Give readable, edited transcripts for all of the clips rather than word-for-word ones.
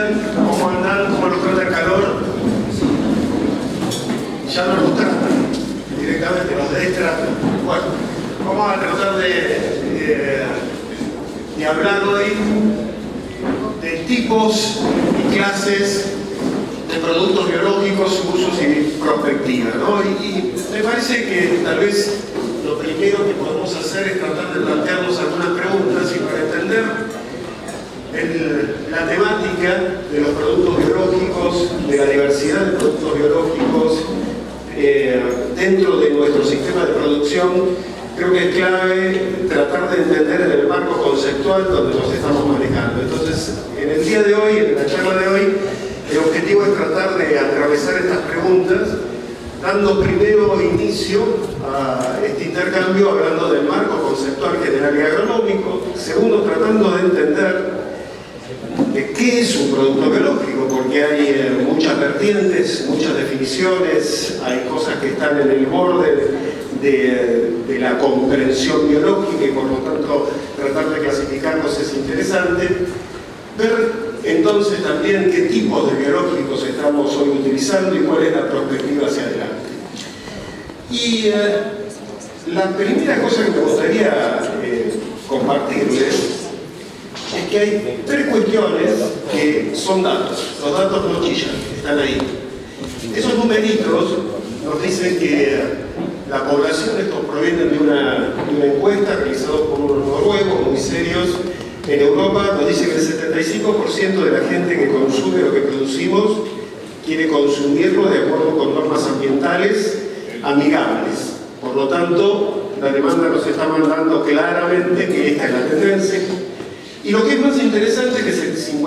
días, ¿cómo andan? ¿Cómo nos trata el calor? Ya no nos tratan, directamente nos destratan. Bueno, vamos a tratar de hablar hoy de tipos y clases de productos biológicos, su usos y perspectiva, ¿no? Y me parece que tal vez lo primero que podemos hacer es tratar de plantearnos algunas preguntas y para entender la temática de los productos biológicos, de la diversidad de productos biológicos dentro de nuestro sistema de producción, creo que es clave tratar de entender en el marco conceptual donde nos estamos manejando. Entonces, en el día de hoy, en la charla de hoy, el objetivo es tratar de atravesar estas preguntas, dando primero inicio a este intercambio hablando del marco conceptual general y agronómico, segundo tratando de entender qué es un producto biológico, porque hay muchas vertientes, muchas definiciones, hay cosas que están en el borde de la comprensión biológica y por lo tanto tratar de clasificarlos es interesante. Ver entonces también qué tipos de biológicos estamos hoy utilizando y cuál es la perspectiva hacia adelante. Y la primera cosa que me gustaría compartirles es que hay tres cuestiones que son datos. Los datos no chillan, están ahí. Esos numeritos nos dicen que la población, estos provienen de una encuesta realizada por unos noruegos muy serios en Europa, nos dice que el 75% de la gente que consume lo que producimos quiere consumirlo de acuerdo con normas ambientales amigables. Por lo tanto, la demanda nos está mandando claramente que esta es la tendencia. Y lo que es más interesante es que el 51%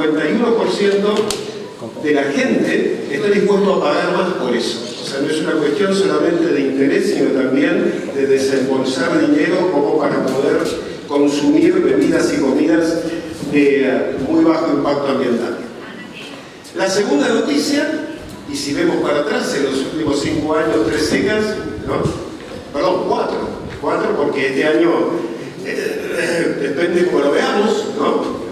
de la gente está dispuesto a pagar más por eso. O sea, no es una cuestión solamente de interés, sino también de desembolsar dinero como para poder consumir bebidas y comidas de muy bajo impacto ambiental. La segunda noticia, y si vemos para atrás en los últimos 5 años, 3 décadas, ¿no? Perdón, 4 porque este año depende cómo lo veamos, ¿no?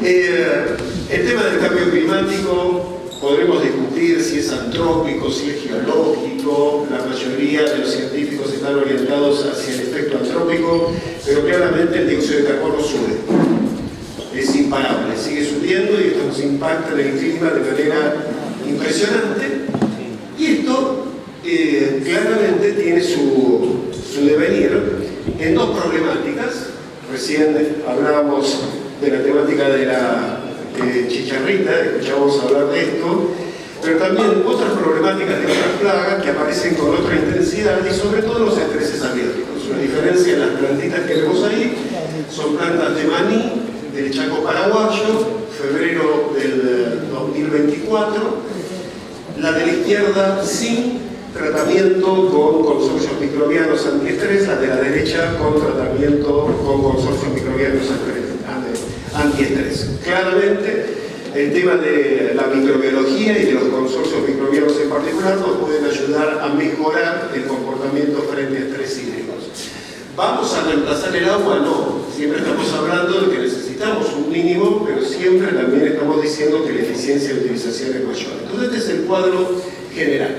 El tema del cambio climático, podremos discutir si es antrópico, si es geológico, la mayoría de los científicos están orientados hacia el efecto antrópico, pero claramente el dióxido de carbono sube. Es imparable, sigue subiendo y esto nos impacta en el clima de manera impresionante. Y esto claramente tiene su devenir en dos problemáticas. Recién hablábamos de la temática de la chicharrita, escuchamos hablar de esto, pero también otras problemáticas de otras plagas que aparecen con otra intensidad y sobre todo los estreses abióticos. Una diferencia en las plantitas que vemos ahí son plantas de maní del Chaco paraguayo, febrero del 2024, la de la izquierda sin tratamiento con consorcios microbianos antiestrés, la de la derecha con tratamiento con consorcios microbianos antiestrés. Claramente, el tema de la microbiología y de los consorcios microbianos en particular nos pueden ayudar a mejorar el comportamiento frente a estrés hídricos. ¿Vamos a reemplazar el agua? No. Siempre estamos hablando de que necesitamos un mínimo, pero siempre también estamos diciendo que la eficiencia de utilización es mayor. Entonces, este es el cuadro general.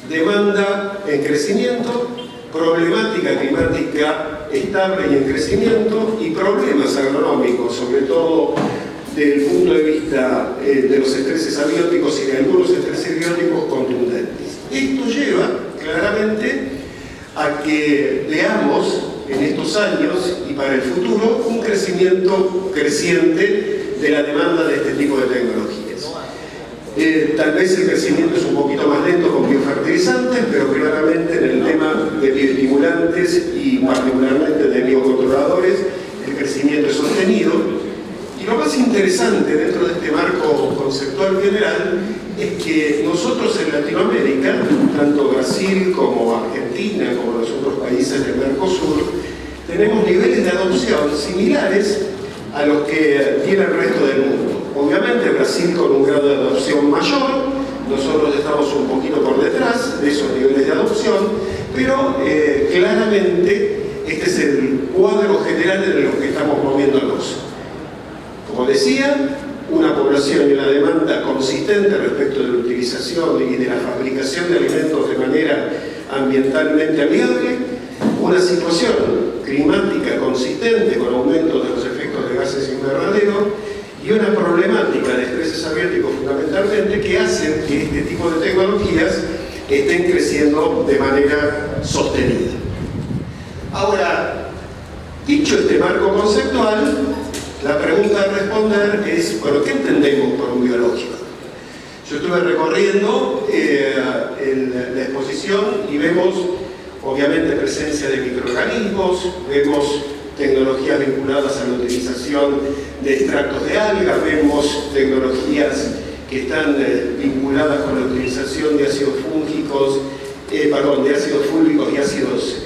Demanda en crecimiento, problemática climática estable y en crecimiento y problemas agronómicos, sobre todo desde el punto de vista de los estreses abióticos y de algunos estreses bióticos contundentes. Esto lleva claramente a que veamos en estos años y para el futuro un crecimiento creciente de la demanda de este tipo de tecnologías. Tal vez el crecimiento es un poquito más lento con biofertilizantes, pero claramente en el tema de bioestimulantes y particularmente de biocontroladores, el crecimiento es sostenido. Y lo más interesante dentro de este marco conceptual general es que nosotros en Latinoamérica, tanto Brasil como Argentina, como los otros países del Mercosur, tenemos niveles de adopción similares a los que tiene el resto del mundo. Obviamente Brasil con un grado de adopción mayor, nosotros estamos un poquito por detrás de esos niveles de adopción, pero claramente este es el cuadro general en el que estamos moviéndonos. Como decía, una población y una demanda consistente respecto de la utilización y de la fabricación de alimentos de manera ambientalmente amigable, una situación climática consistente con aumento de los efectos de gases invernadero y una problemática de estreses abióticos fundamentalmente que hacen que este tipo de tecnologías estén creciendo de manera sostenida. Ahora, dicho este marco conceptual, la pregunta a responder es, bueno, ¿qué entendemos por un biológico? Yo estuve recorriendo la exposición y vemos, obviamente, presencia de microorganismos, vemos tecnologías vinculadas a la utilización de extractos de algas, vemos tecnologías que están vinculadas con la utilización de ácidos fúngicos, de ácidos fúlvicos y ácidos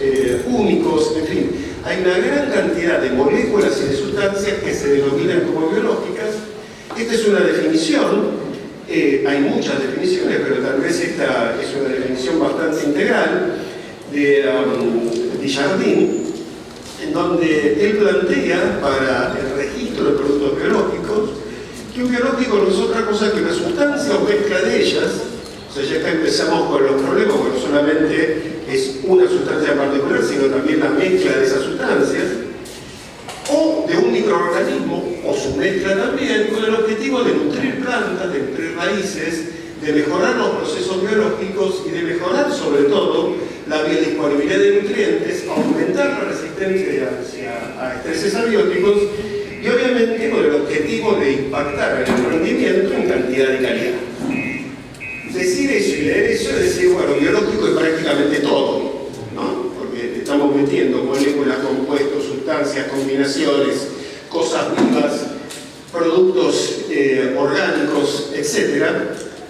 húmicos, en fin. Hay una gran cantidad de moléculas y de sustancias que se denominan como biológicas. Esta es una definición, hay muchas definiciones, pero tal vez esta es una definición bastante integral de Jardín, en donde él plantea para el registro de productos biológicos que un biológico no es otra cosa que una sustancia o mezcla de ellas. O sea, ya acá empezamos con los problemas, porque no solamente es una sustancia en particular, sino también la mezcla de esas sustancias, o de un microorganismo, o su mezcla también, con el objetivo de nutrir plantas, de nutrir raíces, de mejorar los procesos biológicos y de mejorar sobre todo la biodisponibilidad de nutrientes, aumentar la resistencia a estreses abióticos y obviamente con el objetivo de impactar en el rendimiento en cantidad y calidad. Decir eso y leer eso es decir, bueno, biológico es prácticamente todo, ¿no? Porque estamos metiendo moléculas, compuestos, sustancias, combinaciones, cosas vivas, productos orgánicos, etc.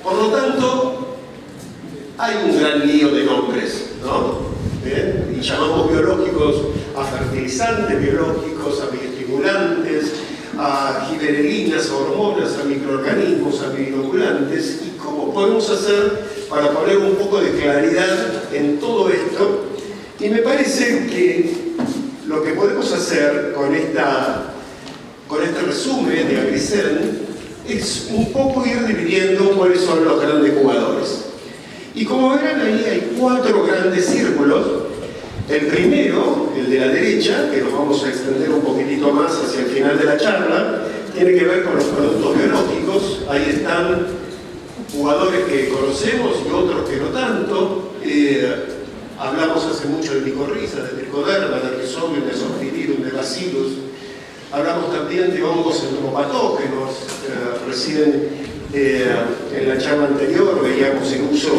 Por lo tanto, hay un gran lío de nombres, ¿no? Y llamamos biológicos a fertilizantes biológicos, a bioestimulantes, a giberelinas, a hormonas, a microorganismos, a bioinoculantes. ¿Y cómo podemos hacer para poner un poco de claridad en todo esto? Y me parece que lo que podemos hacer con este resumen de Agricen es un poco ir dividiendo cuáles son los grandes jugadores. Y como verán ahí hay 4 grandes círculos. El primero, el de la derecha, que nos vamos a extender un poquitito más hacia el final de la charla, tiene que ver con los productos biológicos. Ahí están jugadores que conocemos y otros que no tanto. Hablamos hace mucho de micorrizas, de tricoderma, de rhizobium, de zospiridium, de bacillus. Hablamos también de hongos entomopatógenos. Recién en la charla anterior veíamos el uso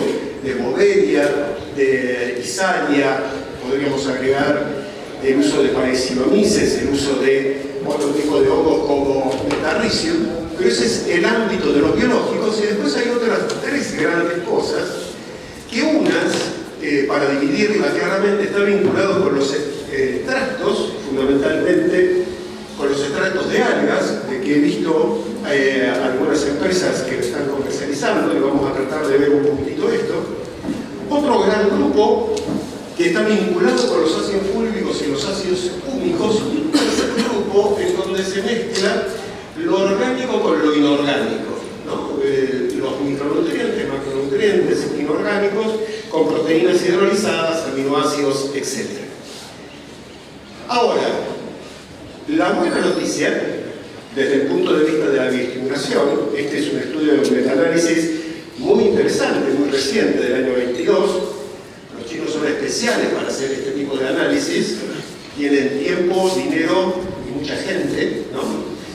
de boveria, de isalia, podríamos agregar el uso de parecinomices, el uso de otro tipo de hongos como metarricium, pero ese es el ámbito de los biológicos. Y después hay otras 3 grandes cosas, que unas, para dividirlas claramente, están vinculados con los extractos, fundamentalmente con los extractos de algas, de que he visto algunas empresas que lo están comercializando, y vamos a tratar de ver un poquitito esto. Otro gran grupo que está vinculado con los ácidos fúlvicos y los ácidos húmicos, y un tercer grupo en donde se mezcla lo orgánico con lo inorgánico, ¿no? Los micronutrientes, macronutrientes inorgánicos, con proteínas hidrolizadas, aminoácidos, etc. Ahora, la buena noticia, desde el punto de vista de la bioestimulación, este es un estudio de un metaanálisis muy interesante, muy reciente, del año 22. Los chinos son especiales para hacer este tipo de análisis, tienen tiempo, dinero y mucha gente, ¿no?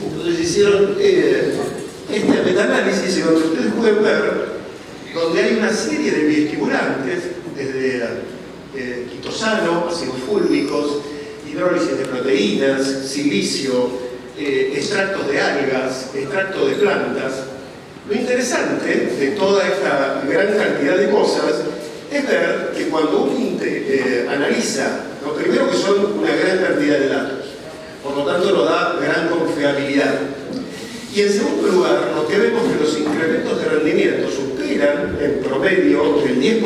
Entonces hicieron este metaanálisis, donde ustedes pueden ver, donde hay una serie de bioestimulantes, desde quitosano, ácidos fúlvicos, hidrólisis de proteínas, silicio, extractos de algas, extractos de plantas. Lo interesante de toda esta gran cantidad de cosas es ver que cuando uno analiza, lo primero que son una gran cantidad de datos, por lo tanto nos da gran confiabilidad. Y en segundo lugar, lo que vemos es que los incrementos de rendimiento superan en promedio el 10%,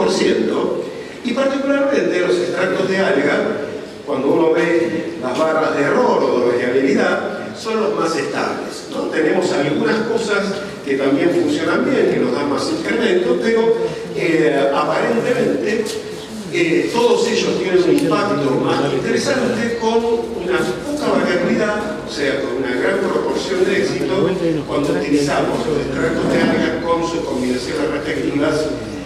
y particularmente los extractos de alga, cuando uno ve las barras de error o de variabilidad, son los más estables, ¿no? Tenemos algunas cosas que también funcionan bien, que nos dan más incrementos, pero aparentemente todos ellos tienen un impacto más interesante con una poca variabilidad, o sea, con una gran proporción de éxito cuando utilizamos los extractos de algas con sus combinaciones respectivas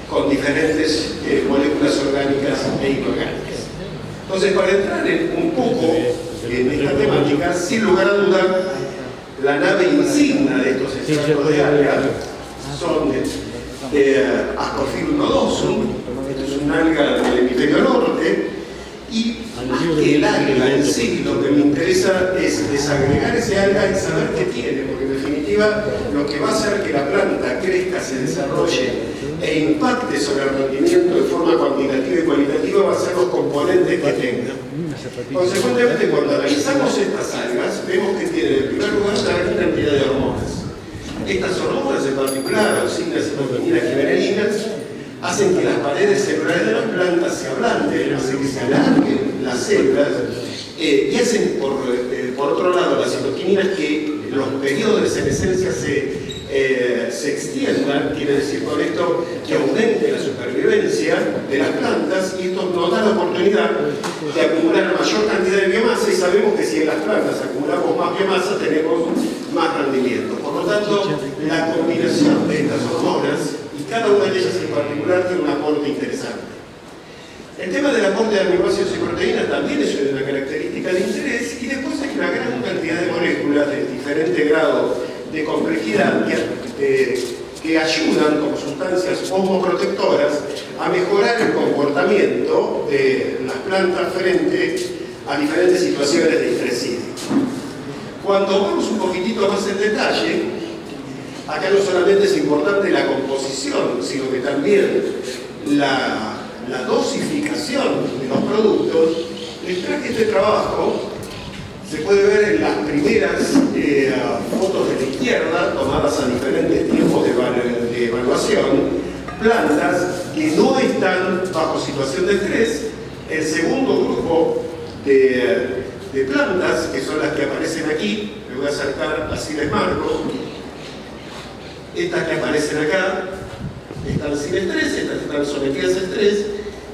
con diferentes moléculas orgánicas e inorgánicas. Entonces, para entrar un poco en esta temática, sin lugar a dudar, la nave insignia de estos extractos de algas son Ascophyllum nodosum. Esto es un alga del hemisferio norte, y más que el alga en sí, lo que me interesa es desagregar ese alga y saber qué tiene, porque en definitiva lo que va a hacer que la planta crezca, se desarrolle e impacte sobre el rendimiento de forma cuantitativa y cualitativa va a ser los componentes que tenga. Consecuentemente, cuando analizamos estas algas, vemos que tienen en primer lugar una gran cantidad de hormonas. Estas hormonas en particular, auxinas, citokininas y venerinas, hacen que las paredes celulares de las plantas se ablanden, hacen que se alarguen las células, y hacen, por otro lado, las citokininas que los periodos de senescencia se extiendan, quiere decir con esto que aumente la supervivencia de las plantas, y esto nos da la oportunidad de acumular mayor cantidad de biomasa, y sabemos que si en las plantas acumulamos más biomasa tenemos más rendimiento. Por lo tanto, la combinación de estas hormonas, y cada una de ellas en particular, tiene un aporte interesante. El tema del aporte de aminoácidos y proteínas también es una característica de interés, y después hay una gran cantidad de moléculas de diferente grado de complejidad que ayudan como sustancias osmoprotectoras a mejorar el comportamiento de las plantas frente a diferentes situaciones de estrés hídrico. Cuando vamos un poquitito más en detalle, acá no solamente es importante la composición, sino que también la dosificación de los productos. Les traje este trabajo, se puede ver en las primeras fotos de la izquierda, tomadas a diferentes tiempos de evaluación, plantas que no están bajo situación de estrés. El segundo grupo de plantas, que son las que aparecen aquí, me voy a acercar así les marco, estas que aparecen acá están sin estrés, estas están sometidas a estrés,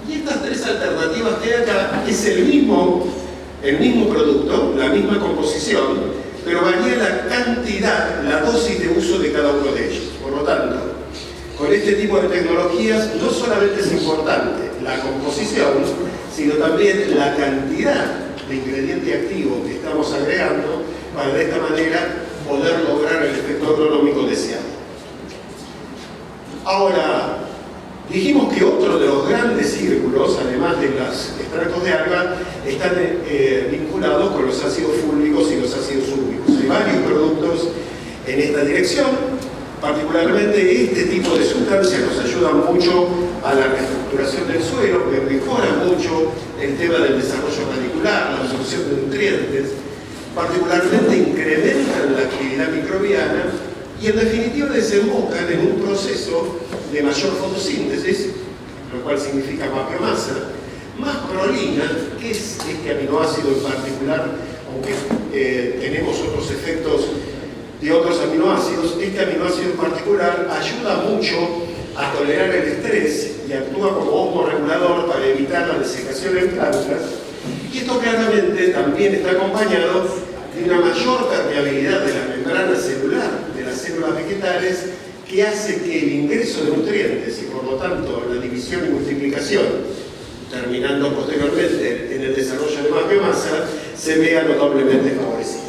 y estas tres alternativas que hay acá es el mismo producto, la misma composición, pero varía la cantidad, la dosis de uso de cada uno de ellos. Por lo tanto, con este tipo de tecnologías no solamente es importante la composición, sino también la cantidad de ingrediente activo que estamos agregando para de esta manera poder lograr el efecto agronómico deseado. Ahora, dijimos que otro de los grandes círculos, además de los extractos de alga, están vinculados con los ácidos fúlvicos y los ácidos úmicos. Hay varios productos en esta dirección. Particularmente este tipo de sustancias nos ayudan mucho a la reestructuración del suelo, que mejora mucho el tema del desarrollo radicular, la absorción de nutrientes, particularmente incrementan la actividad microbiana y en definitiva desembocan en un proceso de mayor fotosíntesis, lo cual significa más biomasa, más prolina, que es este aminoácido en particular, aunque tenemos otros efectos de otros aminoácidos. Este aminoácido en particular ayuda mucho a tolerar el estrés y actúa como osmorregulador para evitar la desecación en plantas, y esto claramente también está acompañado de una mayor permeabilidad de la membrana celular de las células vegetales, que hace que el ingreso de nutrientes y por lo tanto la división y multiplicación, terminando posteriormente en el desarrollo de más biomasa, se vea notablemente favorecido.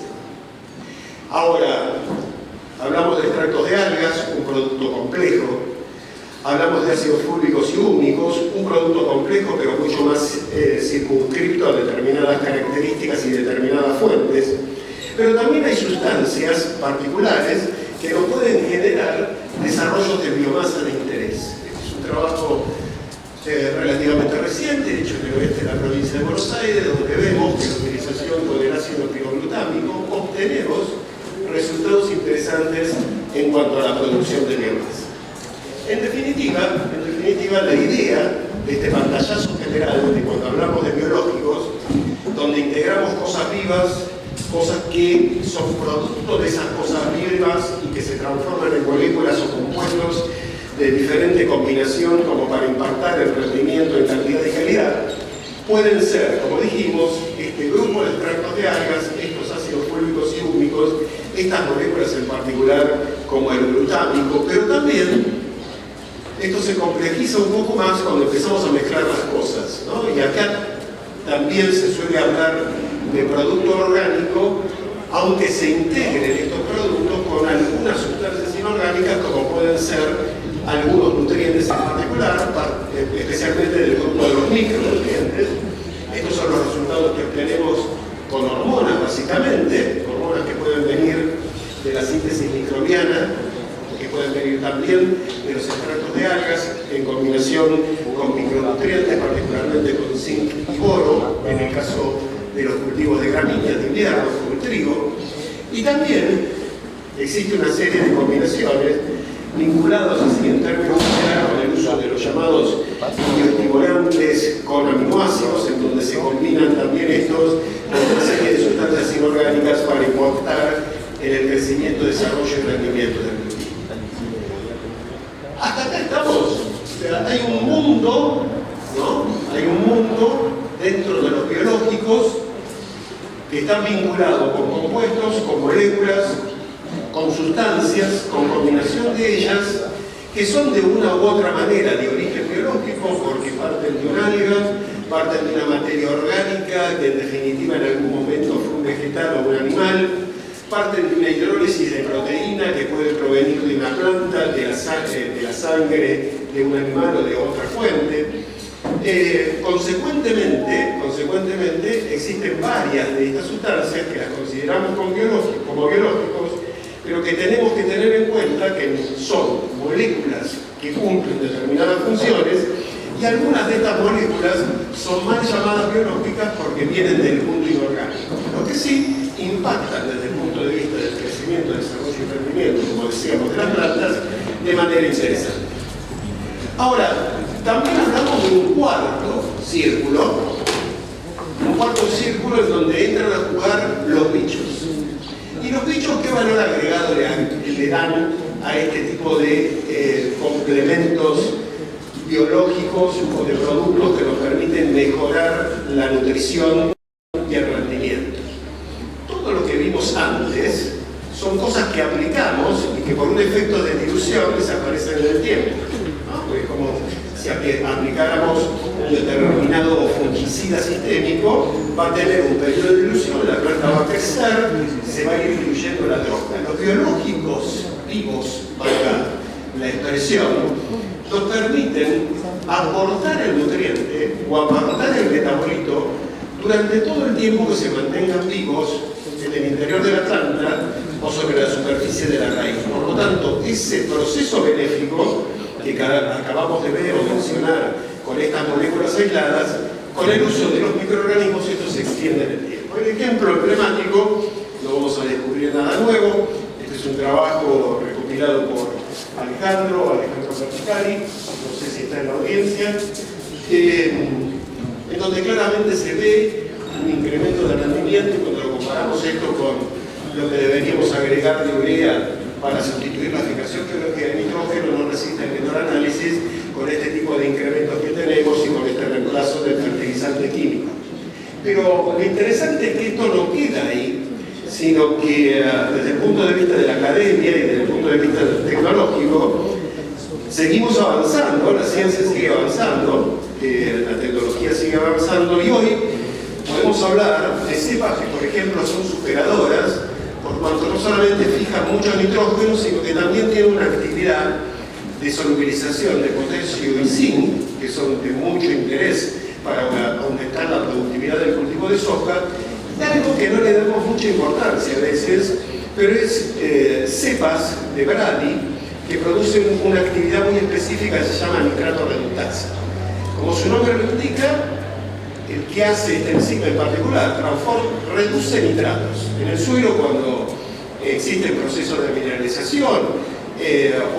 Ahora, hablamos de extractos de algas, un producto complejo. Hablamos de ácidos fúlvicos y húmicos, un producto complejo pero mucho más circunscripto a determinadas características y determinadas fuentes. Pero también hay sustancias particulares que nos pueden generar desarrollos de biomasa de interés. Este es un trabajo relativamente reciente, hecho en el oeste de la provincia de Buenos Aires, donde vemos que la utilización con el ácido piroglutámico obtenemos resultados interesantes en cuanto a la producción de biomasa. En definitiva, la idea de este pantallazo general de cuando hablamos de biológicos, donde integramos cosas vivas cosas que son producto de esas cosas vivas y que se transforman en moléculas o compuestos de diferente combinación como para impactar el rendimiento en cantidad y calidad, pueden ser, como dijimos, este grupo de extractos de algas, estos ácidos fúlvicos y húmicos, estas moléculas en particular como el glutámico, pero también esto se complejiza un poco más cuando empezamos a mezclar las cosas, ¿no? Y acá también se suele hablar de producto orgánico, aunque se integren estos productos con algunas sustancias inorgánicas, como pueden ser algunos nutrientes en particular, especialmente del grupo de los micronutrientes. Estos son los resultados que obtenemos con hormonas, básicamente, hormonas que pueden venir de la síntesis microbiana, que pueden venir también de los extractos de algas, en combinación con micronutrientes, particularmente con zinc y boro, en el caso de los cultivos de gramíneas de invierno, como el trigo. Y también existe una serie de combinaciones vinculados así en términos generales con el uso de los llamados bioestimulantes con aminoácidos, en donde se combinan también estos con una serie de sustancias inorgánicas para impactar en el crecimiento, desarrollo y rendimiento del cultivo. Hasta acá estamos. O sea, hay un mundo, ¿no? Hay un mundo dentro de los biológicos que están vinculados con compuestos, con moléculas, con sustancias, con combinación de ellas, que son de una u otra manera de origen biológico, porque parten de un alga, parten de una materia orgánica, que en definitiva en algún momento fue un vegetal o un animal, parten de una hidrólisis de proteína que puede provenir de una planta, de la sangre de un animal o de otra fuente. Consecuentemente, existen varias de estas sustancias que las consideramos como biológicos, pero que tenemos que tener en cuenta que son moléculas que cumplen determinadas funciones, y algunas de estas moléculas son mal llamadas biológicas porque vienen del mundo inorgánico, lo que sí impactan desde el punto de vista del crecimiento, desarrollo y rendimiento, como decíamos, de las plantas, de manera interesante. Ahora, también hablamos de un cuarto círculo en donde entran a jugar los bichos. ¿Y los bichos qué valor agregado le dan a este tipo de complementos biológicos o de productos que nos permiten mejorar la nutrición y el rendimiento? Todo lo que vimos antes son cosas que aplicamos y que por un efecto de dilución desaparecen en el tiempo, ¿no? Pues como si aplicáramos un determinado fungicida sistémico, va a tener un periodo de dilución, la planta va a crecer, se va a ir diluyendo la droga. Los biológicos vivos, valga la expresión, nos permiten aportar el nutriente o aportar el metabolito durante todo el tiempo que se mantengan vivos en el interior de la planta o sobre la superficie de la raíz. Por lo tanto, ese proceso benéfico que acabamos de ver o mencionar con estas moléculas aisladas, con el uso de los microorganismos, esto se extiende en el tiempo. El ejemplo emblemático, no vamos a descubrir nada nuevo, este es un trabajo recopilado por Alejandro Verticali, no sé si está en la audiencia, en donde claramente se ve un incremento de rendimiento, y cuando lo comparamos esto con lo que deberíamos agregar de urea para sustituir la fijación geológica de nitrógeno, no resiste el menor análisis con este tipo de incrementos que tenemos y con este reemplazo del fertilizante químico. Pero lo interesante es que esto no queda ahí, sino que desde el punto de vista de la academia y desde el punto de vista tecnológico, seguimos avanzando, la ciencia sigue avanzando, la tecnología sigue avanzando, y hoy podemos hablar de cepas que, por ejemplo, son superadoras, por cuanto no solamente fijan mucho nitrógeno, sino que también tienen una actividad de solubilización de potasio y zinc, que son de mucho interés para aumentar la productividad del cultivo de soja, y algo que no le damos mucha importancia a veces, pero es cepas de Brady que producen una actividad muy específica que se llama nitrato reductasa. Como su nombre lo indica, el que hace esta enzima en particular reduce nitratos. En el suelo, cuando existen procesos de mineralización,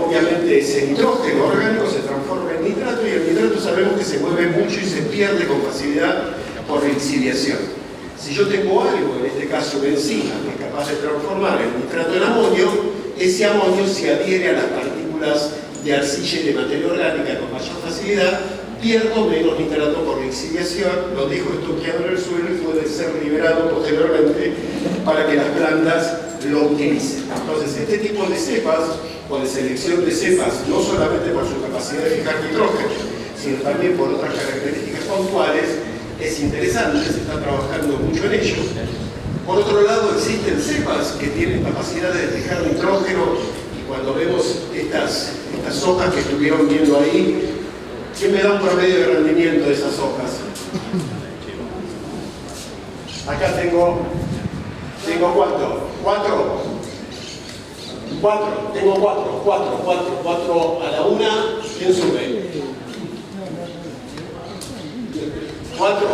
obviamente ese nitrógeno orgánico se transforma en nitrato, y el nitrato sabemos que se mueve mucho y se pierde con facilidad por lixiviación. Si yo tengo algo, en este caso una enzima, que es capaz de transformar el nitrato en amonio, ese amonio se adhiere a las partículas de arcilla y de materia orgánica con mayor facilidad, pierdo menos nitrato por lixiviación, lo dejo estoqueado en el suelo y puede ser liberado posteriormente para que las plantas lo utilicen. Entonces, este tipo de cepas, o de selección de cepas, no solamente por su capacidad de fijar nitrógeno, sino también por otras características puntuales, es interesante, se está trabajando mucho en ello. Por otro lado, existen cepas que tienen capacidades de fijar nitrógeno, y cuando vemos estas hojas que estuvieron viendo ahí, ¿qué me da un promedio de rendimiento de esas hojas? Acá tengo ¿cuánto? Tengo cuatro a la una. ¿Quién sube? 4.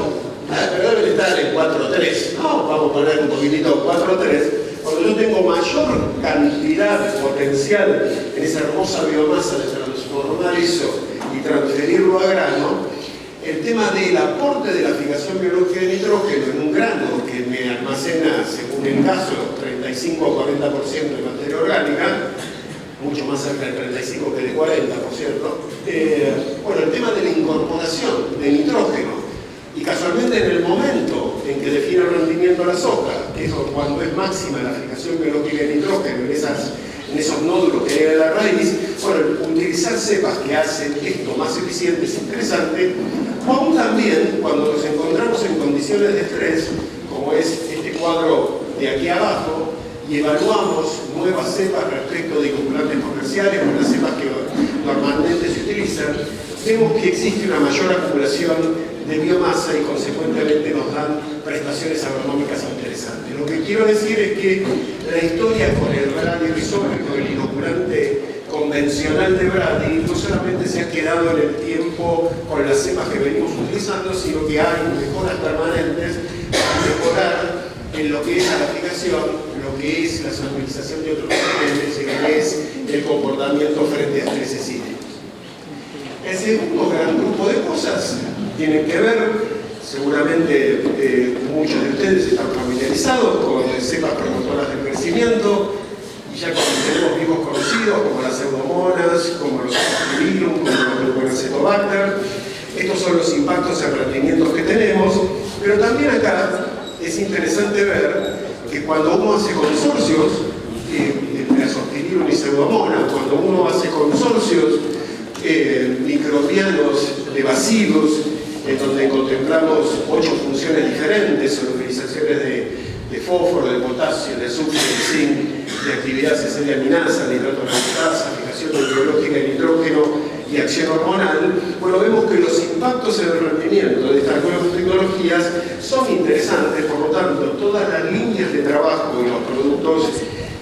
Pero deben estar en 4,3. No, vamos a poner un poquitito 4,3. Cuando yo tengo mayor cantidad potencial en esa hermosa biomasa de transformar eso y transferirlo a grano, el tema del aporte de la fijación biológica de nitrógeno en un grano que me almacena, según el caso, 35 o 40% de materia orgánica, mucho más cerca del 35 que del 40, por cierto. Bueno, el tema de la incorporación de nitrógeno, y casualmente en el momento en que define el rendimiento de la soja, que es cuando es máxima la fijación biológica de nitrógeno en esos nódulos que hay en la raíz, bueno, utilizar cepas que hacen esto más eficiente es interesante, o aún también cuando nos encontramos en condiciones de estrés, como es este cuadro de aquí abajo, y evaluamos nuevas cepas respecto de inoculantes comerciales o las cepas que normalmente se utilizan, vemos que existe una mayor acumulación de biomasa y consecuentemente nos dan prestaciones agronómicas interesantes. Lo que quiero decir es que la historia con el radiorisol y con el inoculante convencional de Brady no solamente se ha quedado en el tiempo con las cepas que venimos utilizando, sino que hay mejoras permanentes para mejorar en lo que es la aplicación, lo que es la solubilización de otros componentes, lo que es el comportamiento frente a estreses hídricos. El segundo gran grupo de cosas tienen que ver, seguramente muchos de ustedes están familiarizados con cepas promotoras del crecimiento, y ya tenemos viejos conocidos como las pseudomonas, como los aspergillus, como los gluconacetobacter. Estos son los impactos en rendimientos que tenemos, pero también acá es interesante ver que cuando uno hace consorcios entre aspergillus y pseudomonas, cuando uno hace consorcios microbianos de bacilos, en donde contemplamos 8 funciones diferentes, solubilizaciones de fósforo, de potasio, de azufre, de zinc, de actividad CC de aminasa, nitrato lactasa, fijación biológica de nitrógeno y acción hormonal. Bueno, vemos que los impactos en el rendimiento de estas nuevas tecnologías son interesantes, por lo tanto, todas las líneas de trabajo y los productos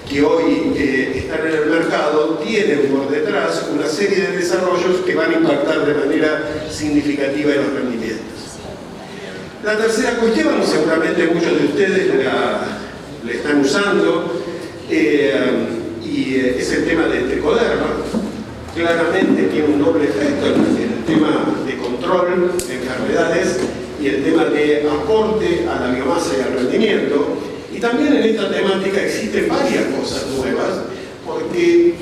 que hoy están en el mercado tienen por detrás una serie de desarrollos que van a impactar de manera significativa en los rendimientos. La tercera cuestión, seguramente muchos de ustedes la están usando, y es el tema del tricoderma. Claramente tiene un doble efecto en el tema de control de enfermedades y el tema de aporte a la biomasa y al rendimiento. Y también en esta temática existen varias cosas nuevas, porque,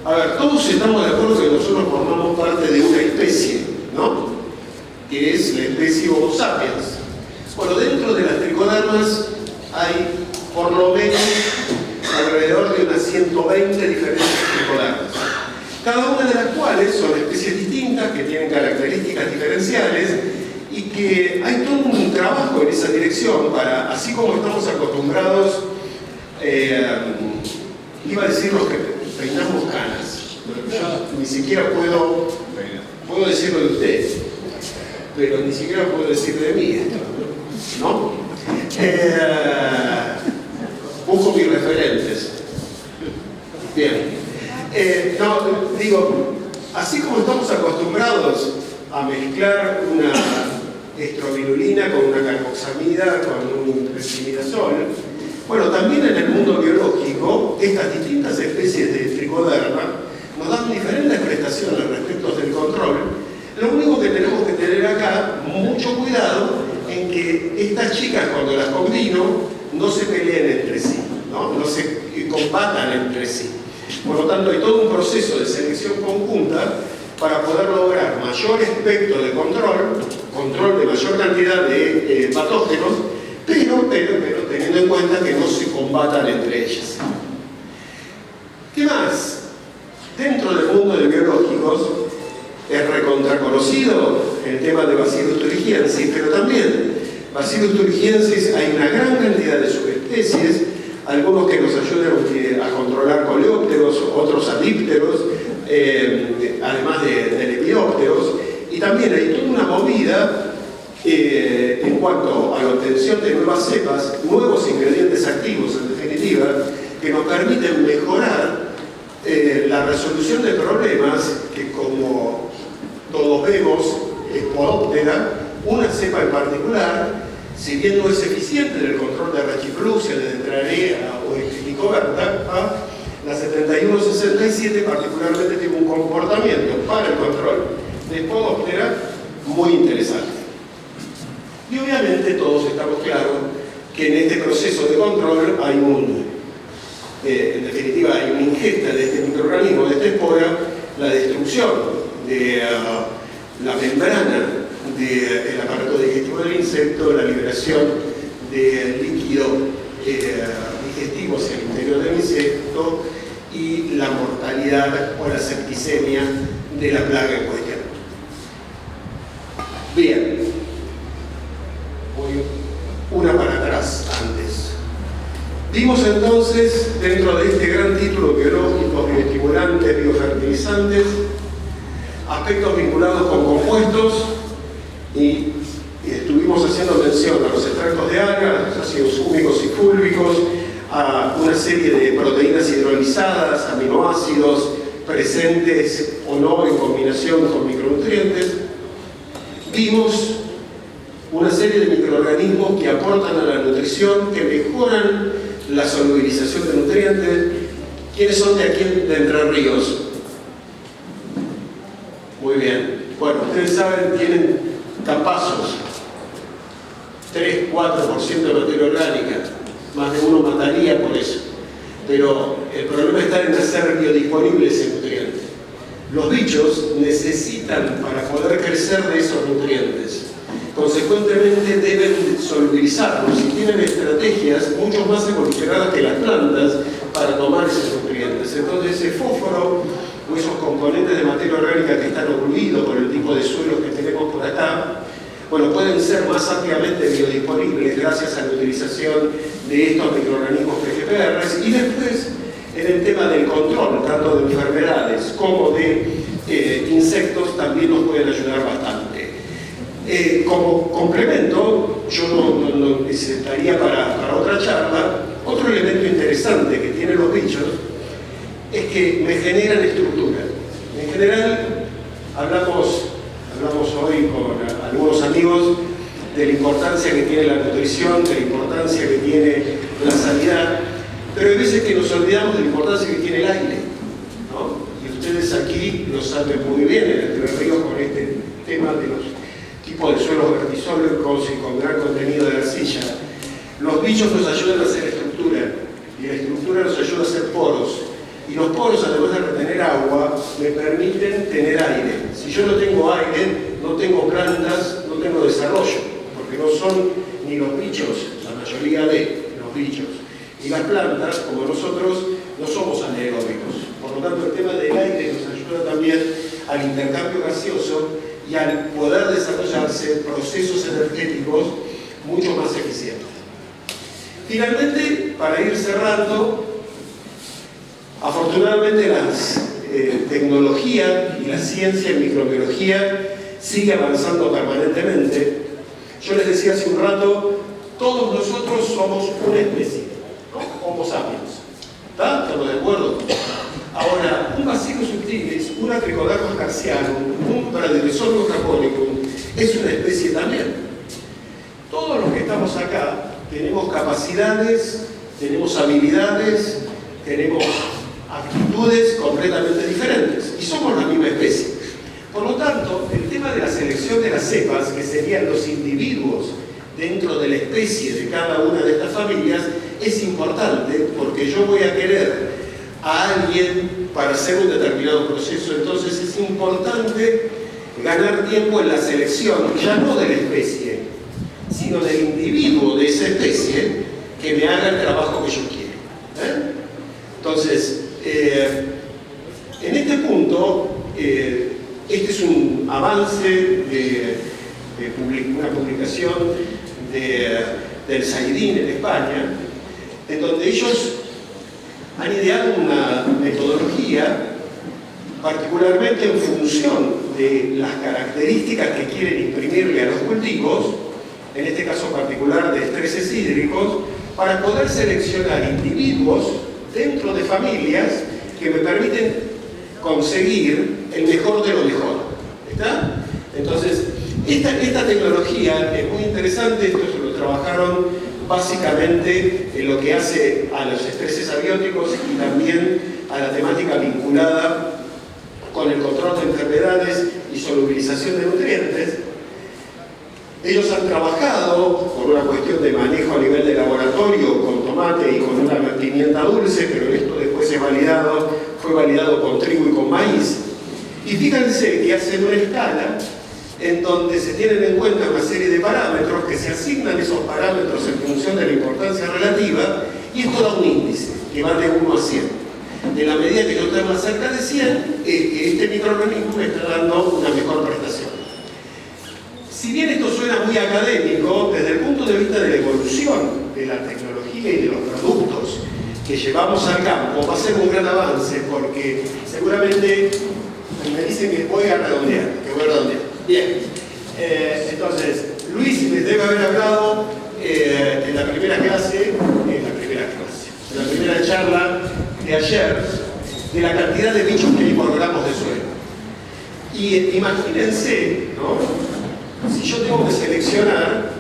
a ver, todos estamos de acuerdo que nosotros formamos parte de una especie, ¿no? Que es la especie Homo sapiens. Bueno, dentro de las tricodermas hay por lo menos alrededor de unas 120 diferentes tricodermas, cada una de las cuales son especies distintas, que tienen características diferenciales, y que hay todo un trabajo en esa dirección para, así como estamos acostumbrados, iba a decir los que peinamos canas, pero yo ni siquiera puedo decirlo de ustedes, pero ni siquiera puedo decir de mí esto, ¿no? Busco mis referentes. Bien. No, digo, así como estamos acostumbrados a mezclar una estrobilurina con una carboxamida, con un trimidazol, bueno, también en el mundo biológico, estas distintas especies de tricoderma nos dan diferentes prestaciones respecto del control. Lo único que tenemos que tener acá, mucho cuidado en que estas chicas, cuando las combino, no se peleen entre sí, no se combatan entre sí. Por lo tanto, hay todo un proceso de selección conjunta para poder lograr mayor espectro de control de mayor cantidad de patógenos, pero teniendo en cuenta que no se combatan entre ellas. ¿Qué más? Dentro del mundo de biológicos es recontraconocido el tema de Bacillus thuringiensis, pero también Bacillus thuringiensis hay una gran cantidad de subespecies, algunos que nos ayudan a controlar coleópteros, otros a dípteros, además de lepidópteros, y también hay toda una movida en cuanto a la obtención de nuevas cepas, nuevos ingredientes activos en definitiva, que nos permiten mejorar la resolución de problemas que, como todos vemos, es podóptera, una cepa en particular, si bien no es eficiente en el control de rachifluxia, de Dentrarea o Helicobacter, la 7167 particularmente tiene un comportamiento para el control de podóptera muy interesante. Y obviamente todos estamos claros que en este proceso de control hay en definitiva hay una ingesta de este microorganismo, de esta espora, la destrucción de la membrana del aparato digestivo del insecto, la liberación de líquido digestivo hacia el interior del insecto y la mortalidad o la septicemia de la plaga en cuestión. Bien, voy una para atrás antes. Vimos entonces, dentro de este gran título biológicos, bioestimulantes, biofertilizantes, aspectos vinculados con compuestos y estuvimos haciendo mención a los extractos de algas, los ácidos húmicos y fúlvicos, a una serie de proteínas hidrolizadas, aminoácidos presentes o no en combinación con micronutrientes. Vimos una serie de microorganismos que aportan a la nutrición, que mejoran la solubilización de nutrientes. ¿Quiénes son de aquí de Entre Ríos? Muy bien. Bueno, ustedes saben, tienen capazos, 3-4% de materia orgánica. Más de uno mataría por eso. Pero el problema está en hacer biodisponible ese nutriente. Los bichos necesitan, para poder crecer, de esos nutrientes. Consecuentemente deben solubilizarlos y tienen estrategias mucho más evolucionadas que las plantas para tomar esos nutrientes. Entonces ese fósforo o esos componentes de materia orgánica que están ocluidos por el tipo de suelos que tenemos por acá, bueno, pueden ser más ampliamente biodisponibles gracias a la utilización de estos microorganismos PGPRs. Y después, en el tema del control, tanto de enfermedades como de insectos, también nos pueden ayudar bastante. Como complemento, yo no necesitaría para otra charla, otro elemento interesante que tienen los bichos es que me generan estructura. En general, hablamos hoy con algunos amigos de la importancia que tiene la nutrición, de la importancia que tiene la sanidad, pero hay veces que nos olvidamos de la importancia que tiene el aire, ¿no? Y ustedes aquí lo saben muy bien en Entre Ríos con este tema de los tipos de suelos vertisólicos y con gran contenido de arcilla. Los bichos nos ayudan a hacer estructura y la estructura nos ayuda a hacer poros. Y los poros, además de retener agua, me permiten tener aire. Si yo no tengo aire, no tengo plantas, no tengo desarrollo, porque no son ni los bichos, la mayoría de los bichos, y las plantas, como nosotros, no somos anaeróbicos. Por lo tanto, el tema del aire nos ayuda también al intercambio gaseoso y al poder desarrollarse procesos energéticos mucho más eficientes. Finalmente, para ir cerrando, afortunadamente la tecnología y la ciencia en microbiología sigue avanzando permanentemente. Yo les decía hace un rato, todos nosotros somos una especie, ¿no? Homo sapiens. ¿Está? ¿Estamos de acuerdo? Ahora, un Bacillus subtilis, un Trichoderma scarsianum, un Bradyrhizomyia japonicum, es una especie también. Todos los que estamos acá tenemos capacidades, tenemos habilidades, tenemos actitudes completamente diferentes y somos la misma especie. Por lo tanto, el tema de la selección de las cepas, que serían los individuos dentro de la especie de cada una de estas familias es importante, porque yo voy a querer a alguien para hacer un determinado proceso. Entonces es importante ganar tiempo en la selección, ya no de la especie, sino del individuo de esa especie que me haga el trabajo que yo quiero. Entonces, en este punto, este es un avance de una publicación del Saidín en España, en donde ellos han ideado una metodología particularmente en función de las características que quieren imprimirle a los cultivos, en este caso particular de estreses hídricos, para poder seleccionar individuos dentro de familias que me permiten conseguir el mejor de lo mejor. ¿Está? Entonces, esta tecnología es muy interesante. Esto se lo trabajaron básicamente en lo que hace a los estreses abióticos y también a la temática vinculada con el control de enfermedades y solubilización de nutrientes. Ellos han trabajado por una cuestión de manejo a nivel de laboratorio con tomate y con una pimienta dulce, pero esto después fue validado con trigo y con maíz. Y fíjense que hacen una escala en donde se tienen en cuenta una serie de parámetros, que se asignan esos parámetros en función de la importancia relativa, y esto da un índice que va de 1 a 100. En la medida que yo estoy más cerca de 100, este microorganismo me está dando una mejor prestación. Si bien esto suena muy académico, desde el punto de vista de la evolución de la tecnología y de los productos que llevamos al campo, va a ser un gran avance, porque seguramente me dicen que voy a redondear, Bien, entonces, Luis les debe haber hablado en la primera charla de ayer, de la cantidad de bichos que hay por gramos de suelo. Y imagínense, ¿no? Si yo tengo que seleccionar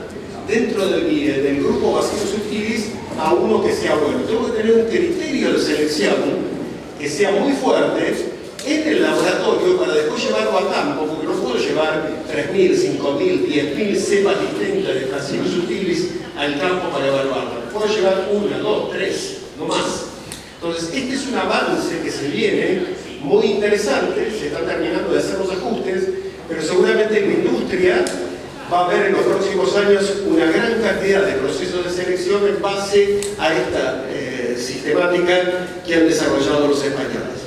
dentro del grupo Bacillus subtilis a uno que sea bueno, tengo que tener un criterio de selección que sea muy fuerte en el laboratorio para después llevarlo a campo, porque no puedo llevar 3.000, 5.000, 10.000 cepas distintas de Bacillus subtilis al campo para evaluarlo. Puedo llevar 1, 2, 3, no más. Entonces, este es un avance que se viene muy interesante, se están terminando de hacer los ajustes, pero seguramente la industria va a ver en los próximos años una gran cantidad de procesos de selección en base a esta sistemática que han desarrollado los españoles.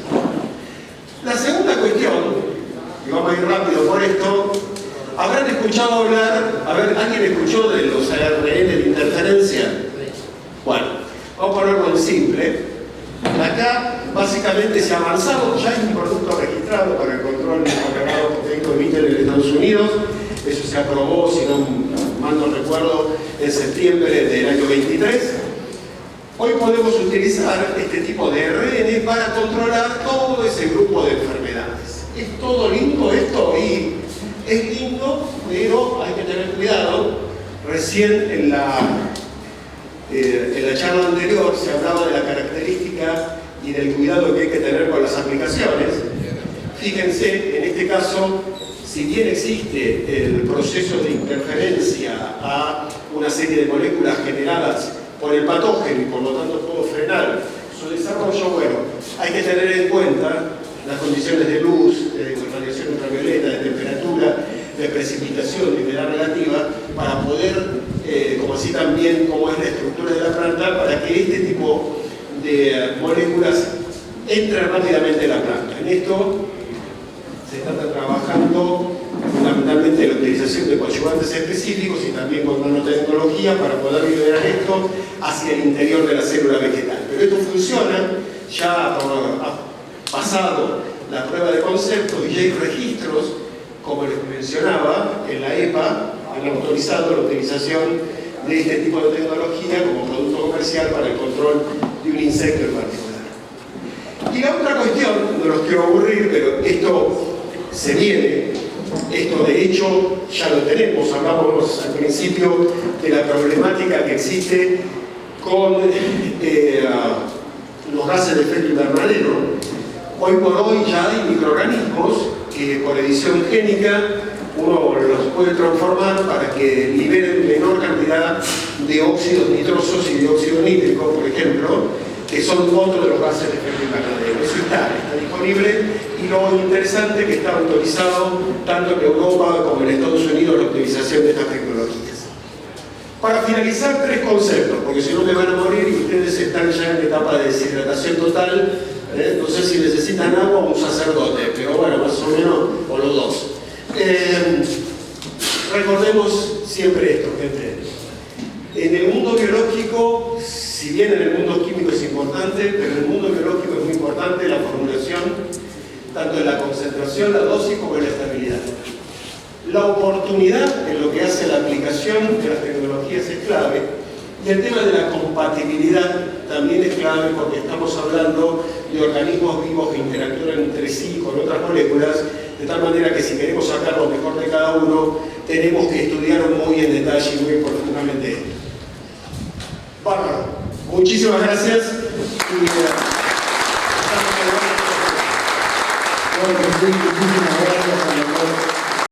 La segunda cuestión, y vamos a ir rápido por esto, habrán escuchado hablar, ¿alguien escuchó de los ARN de interferencia? Bueno, vamos a ponerlo en simple. Acá básicamente se ha avanzado, ya hay un producto registrado para el control de contaminado proteíco de Vittel en Estados Unidos. Eso se aprobó, si no mal no recuerdo, en septiembre del año 23. Hoy podemos utilizar este tipo de ARN para controlar todo ese grupo de enfermedades. ¿Es todo lindo esto? Y es lindo, pero hay que tener cuidado. Recién en la charla anterior se hablaba de la característica y del cuidado que hay que tener con las aplicaciones. Fíjense, en este caso, si bien existe el proceso de interferencia a una serie de moléculas generadas por el patógeno y por lo tanto puedo frenar su desarrollo, bueno, hay que tener en cuenta las condiciones de luz, de radiación ultravioleta, de temperatura, de precipitación, de humedad relativa, para poder, como así también como es la estructura de la planta, para que este tipo de moléculas entre rápidamente en la planta. En esto se está trabajando fundamentalmente en la utilización de coadyuvantes específicos y también con nanotecnología para poder liberar esto hacia el interior de la célula vegetal. Pero esto funciona, ya ha pasado la prueba de concepto y ya hay registros, como les mencionaba, en la EPA han autorizado la utilización de este tipo de tecnología como producto comercial para el control de un insecto en particular. Y la otra cuestión, no los quiero aburrir, pero esto se viene, esto de hecho ya lo tenemos, hablábamos al principio de la problemática que existe con los gases de efecto invernadero. Hoy por hoy ya hay microorganismos que por edición génica uno los puede transformar para que liberen menor cantidad de óxidos nitrosos y dióxido nítrico, por ejemplo, que son otro de los gases de efecto invernadero. Eso está disponible, y lo interesante es que está autorizado tanto en Europa como en Estados Unidos la utilización de estas tecnologías. Para finalizar, 3 conceptos, porque si no me van a morir y ustedes están ya en etapa de deshidratación total. No sé si necesitan agua o un sacerdote, pero bueno, más o menos, o los dos. Recordemos siempre esto, gente. En el mundo biológico, si bien en el mundo químico es importante, pero en el mundo biológico es muy importante la formulación, tanto en la concentración, la dosis, como en la estabilidad. La oportunidad en lo que hace la aplicación de las tecnologías es clave, y el tema de la compatibilidad también es clave, porque estamos hablando de organismos vivos que interactúan entre sí con otras moléculas, de tal manera que si queremos sacar lo mejor de cada uno, tenemos que estudiar muy en detalle y muy profundamente esto. Bárbaro. Muchísimas gracias. Muchísimas gracias.